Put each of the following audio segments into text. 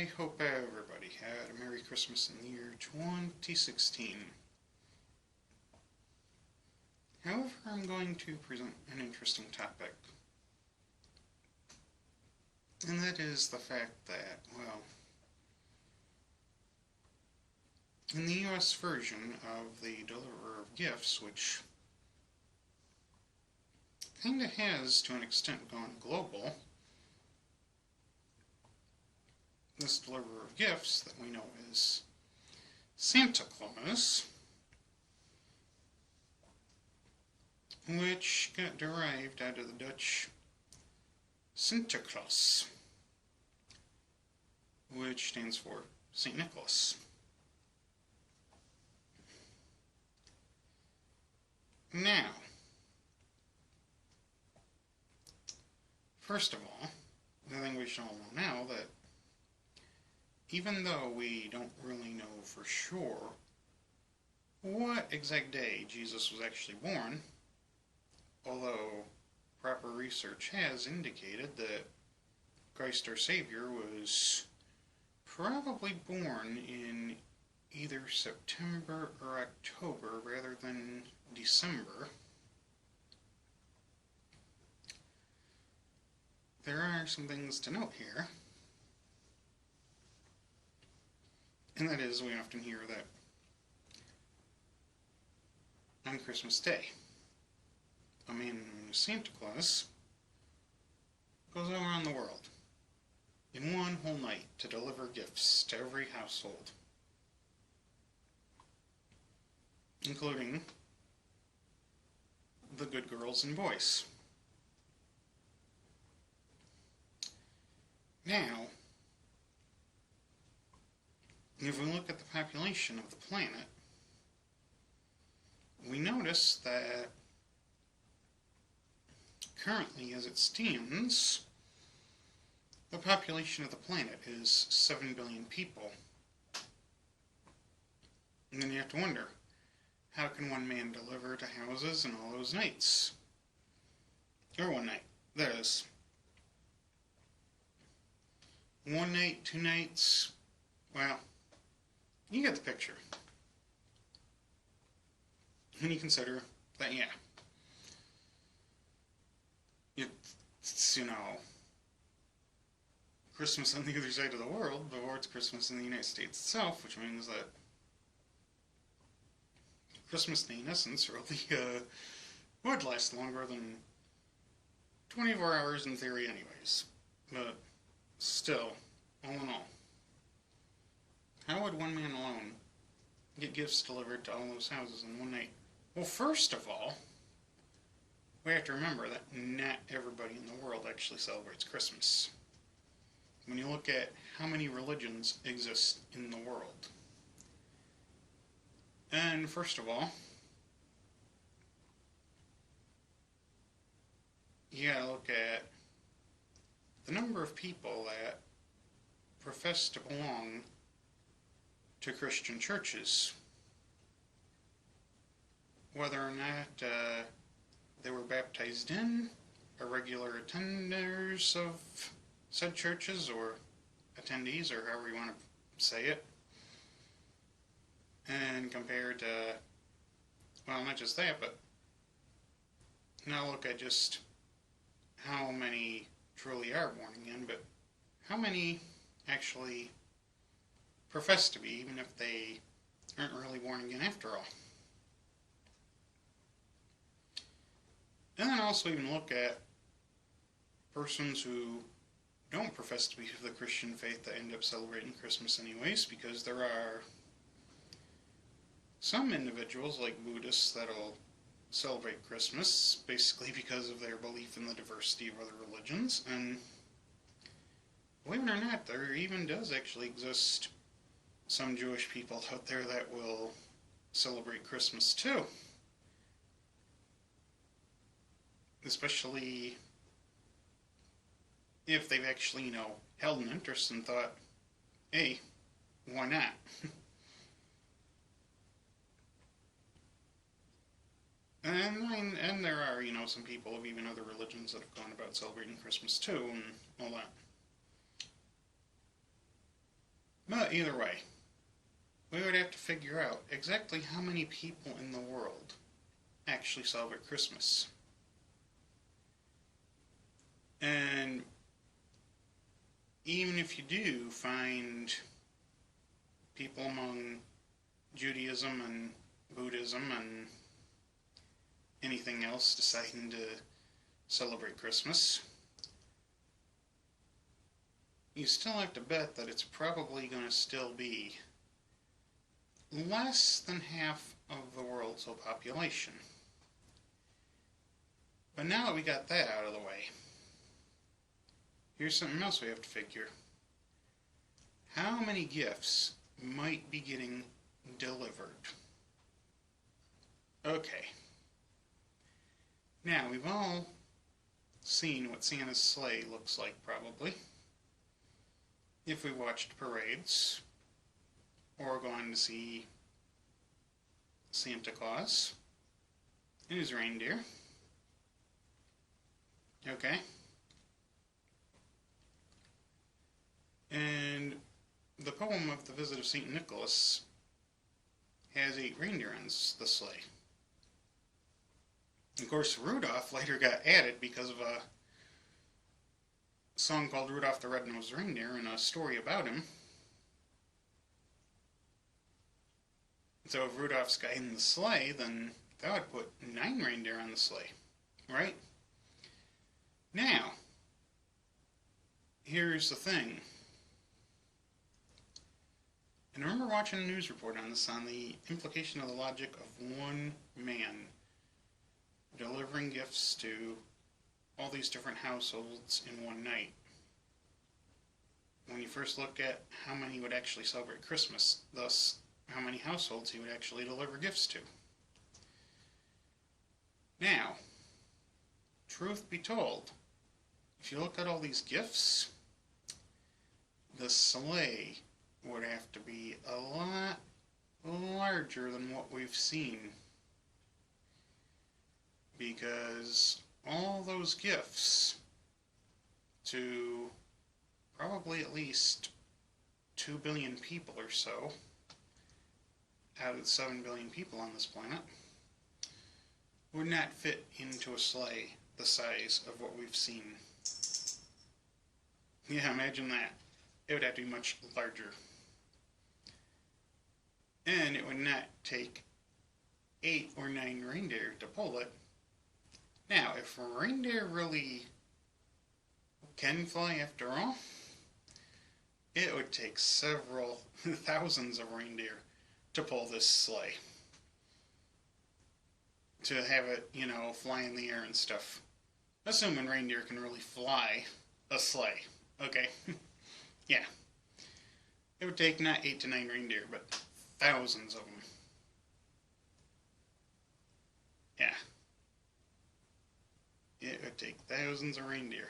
I hope everybody had a Merry Christmas in the year 2016. However, I'm going to present an interesting topic, and that is the fact that, well, in the US version of the Deliverer of Gifts, which kinda has, to an extent, gone global, this Deliverer of Gifts that we know as Santa Claus, which got derived out of the Dutch Sinterklaas, which stands for St. Nicholas. Now, first of all, I think we should all know now that even though we don't really know for sure what exact day Jesus was actually born, although proper research has indicated that Christ our Savior was probably born in either September or October rather than December, there are some things to note here. And that is, we often hear that on Christmas Day, a man known as Santa Claus goes around the world in one whole night to deliver gifts to every household, including the good girls and boys. Now, if we look at the population of the planet, we notice that currently, as it stands, the population of the planet is 7 billion people. And then you have to wonder, how can one man deliver to houses in all those nights? Or one night, that is. One night, 2 nights, well, you get the picture. When you consider that, yeah, it's, Christmas on the other side of the world before it's Christmas in the United States itself, which means that Christmas Day, in essence, really would last longer than 24 hours in theory anyways. But still, all in all, how would one man alone get gifts delivered to all those houses in one night? Well, first of all, we have to remember that not everybody in the world actually celebrates Christmas. When you look at how many religions exist in the world. And first of all, you gotta look at the number of people that profess to belong to Christian churches, whether or not they were baptized in, or regular attenders of said churches, or attendees, or however you want to say it, and compared to, well, not just that, but now look at just how many truly are born again, but how many actually profess to be, even if they aren't really born again after all. And then also even look at persons who don't profess to be of the Christian faith that end up celebrating Christmas anyways, because there are some individuals, like Buddhists, that'll celebrate Christmas basically because of their belief in the diversity of other religions, and believe it or not, there even does actually exist some Jewish people out there that will celebrate Christmas too. Especially if they've actually, held an interest and thought, hey, why not? And there are, some people of even other religions that have gone about celebrating Christmas too, and all that. Either way, we would have to figure out exactly how many people in the world actually celebrate Christmas. And even if you do find people among Judaism and Buddhism and anything else deciding to celebrate Christmas, you still have to bet that it's probably going to still be less than half of the world's whole population. But now that we got that out of the way, here's something else we have to figure. How many gifts might be getting delivered? Okay. Now, we've all seen what Santa's sleigh looks like, probably. If we watched parades, or gone to see Santa Claus and his reindeer. Okay. And the poem of the Visit of St. Nicholas has 8 reindeer on the sleigh. Of course, Rudolph later got added because of a song called Rudolph the Red-Nosed Reindeer and a story about him. So if Rudolph's guiding the sleigh, then that would put 9 reindeer on the sleigh, right? Now, here's the thing. And I remember watching a news report on this, on the implication of the logic of one man delivering gifts to all these different households in one night. When you first look at how many would actually celebrate Christmas, thus how many households he would actually deliver gifts to. Now, truth be told, if you look at all these gifts, the sleigh would have to be a lot larger than what we've seen. Because all those gifts to probably at least 2 billion people or so out of the 7 billion people on this planet would not fit into a sleigh the size of what we've seen. Yeah, imagine that. It would have to be much larger. And it would not take 8 or 9 reindeer to pull it. Now, if reindeer really can fly after all, it would take several thousands of reindeer to pull this sleigh. To have it, fly in the air and stuff. Assuming reindeer can really fly a sleigh. Okay? Yeah. It would take not 8 to 9 reindeer, but thousands of them. Yeah. It would take thousands of reindeer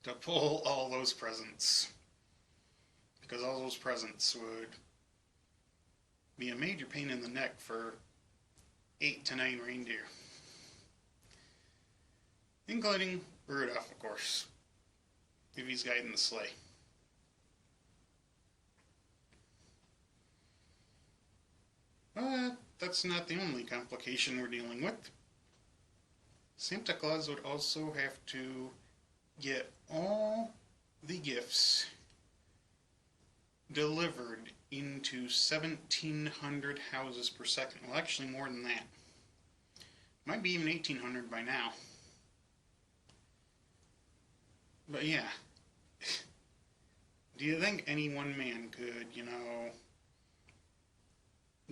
to pull all those presents. Because all those presents would be a major pain in the neck for 8 to 9 reindeer. Including Rudolph, of course, if he's guiding the sleigh. But that's not the only complication we're dealing with. Santa Claus would also have to get all the gifts delivered into 1,700 houses per second. Well, actually more than that. Might be even 1,800 by now. But yeah. Do you think any one man could,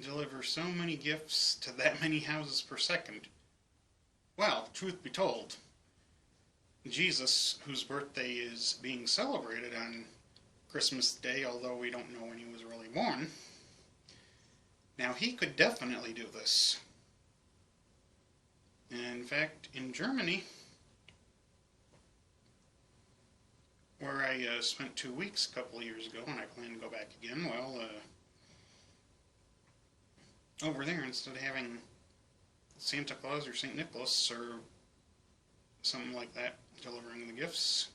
deliver so many gifts to that many houses per second? Well, truth be told, Jesus, whose birthday is being celebrated on Christmas Day, although we don't know when he was really born, now he could definitely do this. And in fact, in Germany, where I spent 2 weeks a couple of years ago, and I plan to go back again, well, over there, instead of having Santa Claus or St. Nicholas or something like that delivering the gifts,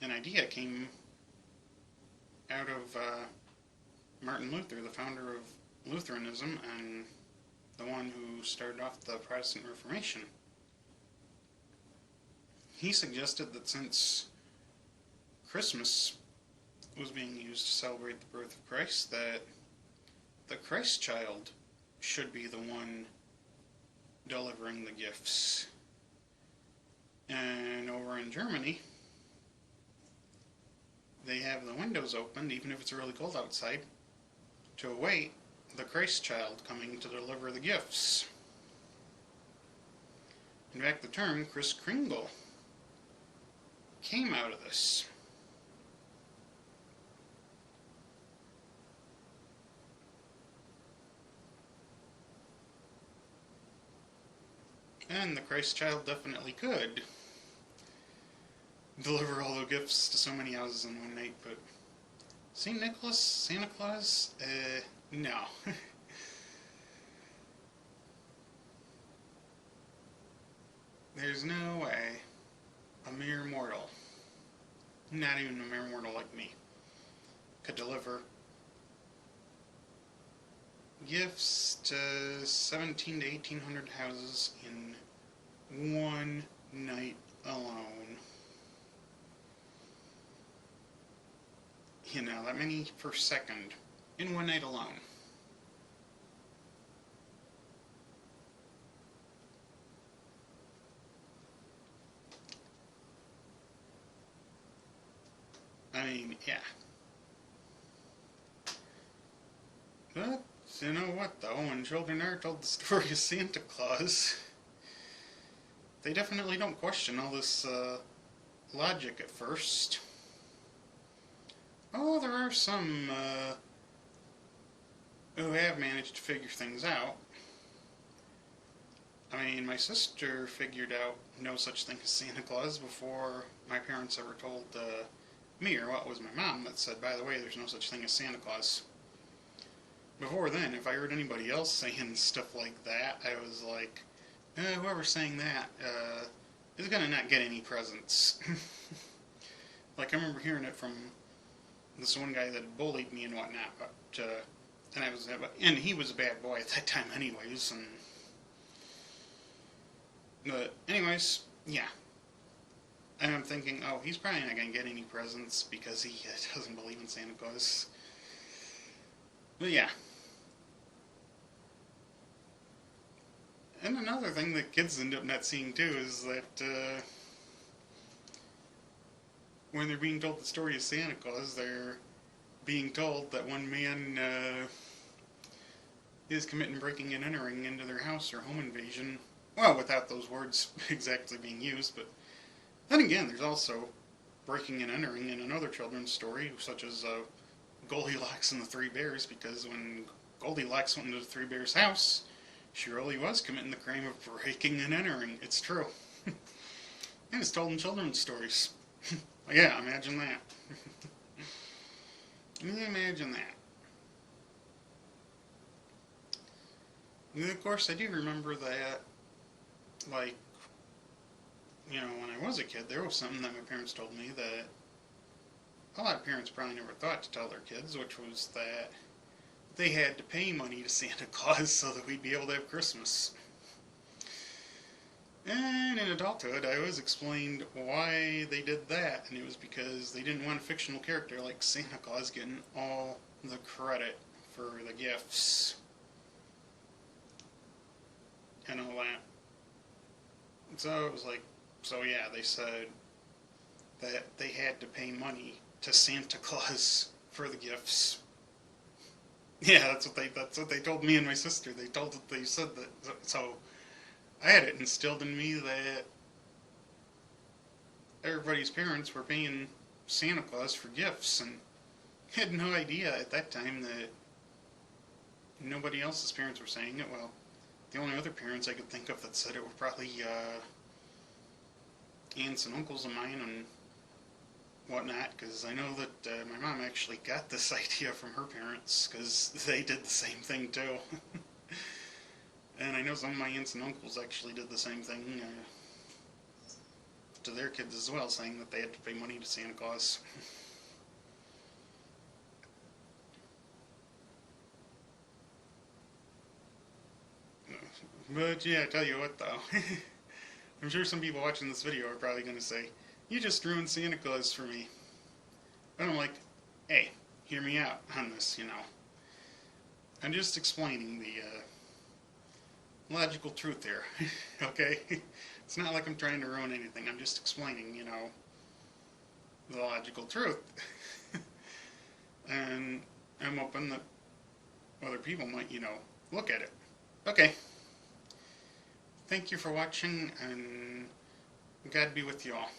an idea came out of Martin Luther, the founder of Lutheranism and the one who started off the Protestant Reformation. He suggested that since Christmas was being used to celebrate the birth of Christ, that the Christ child should be the one delivering the gifts. And over in Germany, they have the windows opened, even if it's really cold outside, to await the Christ child coming to deliver the gifts. In fact, the term Kris Kringle came out of this. And the Christ child definitely could deliver all the gifts to so many houses in one night, but St. Nicholas, Santa Claus, no. There's no way a mere mortal, not even a mere mortal like me, could deliver gifts to 17 to 1800 houses in one night alone. You know, that many per second in one night alone. I mean, yeah. But, you know what though, when children are told the story of Santa Claus, they definitely don't question all this logic at first. Oh, there are some who have managed to figure things out. I mean, my sister figured out no such thing as Santa Claus before my parents ever told me, or what was my mom that said, by the way, there's no such thing as Santa Claus. Before then, if I heard anybody else saying stuff like that, I was like, whoever's saying that is gonna not get any presents. Like, I remember hearing it from this one guy that bullied me and whatnot, but and he was a bad boy at that time anyways, but anyways, yeah. And I'm thinking, oh, he's probably not going to get any presents because he doesn't believe in Santa Claus. But yeah. And another thing that kids end up not seeing too is that when they're being told the story of Santa Claus, they're being told that one man is committing breaking and entering into their house or home invasion. Well, without those words exactly being used, but then again, there's also breaking and entering in another children's story, such as Goldilocks and the Three Bears, because when Goldilocks went into the Three Bears' house, she really was committing the crime of breaking and entering. It's true. And it's told in children's stories. Yeah, imagine that. Imagine that. And of course, I do remember that, like, you know, when I was a kid, there was something that my parents told me that a lot of parents probably never thought to tell their kids, which was that they had to pay money to Santa Claus so that we'd be able to have Christmas. And in adulthood, I was explained why they did that, and it was because they didn't want a fictional character like Santa Claus getting all the credit for the gifts and all that. So it was like, so yeah, they said that they had to pay money to Santa Claus for the gifts. Yeah, that's what they told me and my sister. They said that. So I had it instilled in me that everybody's parents were paying Santa Claus for gifts, and had no idea at that time that nobody else's parents were saying it. Well, the only other parents I could think of that said it were probably aunts and uncles of mine and whatnot, because I know that my mom actually got this idea from her parents, because they did the same thing too. And I know some of my aunts and uncles actually did the same thing to their kids as well, saying that they had to pay money to Santa Claus. But yeah, I tell you what though, I'm sure some people watching this video are probably going to say, you just ruined Santa Claus for me. But I'm like, hey, hear me out on this, you know. I'm just explaining the logical truth here, okay? It's not like I'm trying to ruin anything. I'm just explaining, you know, the logical truth. And I'm hoping that other people might, you know, look at it. Okay. Thank you for watching, and God be with you all.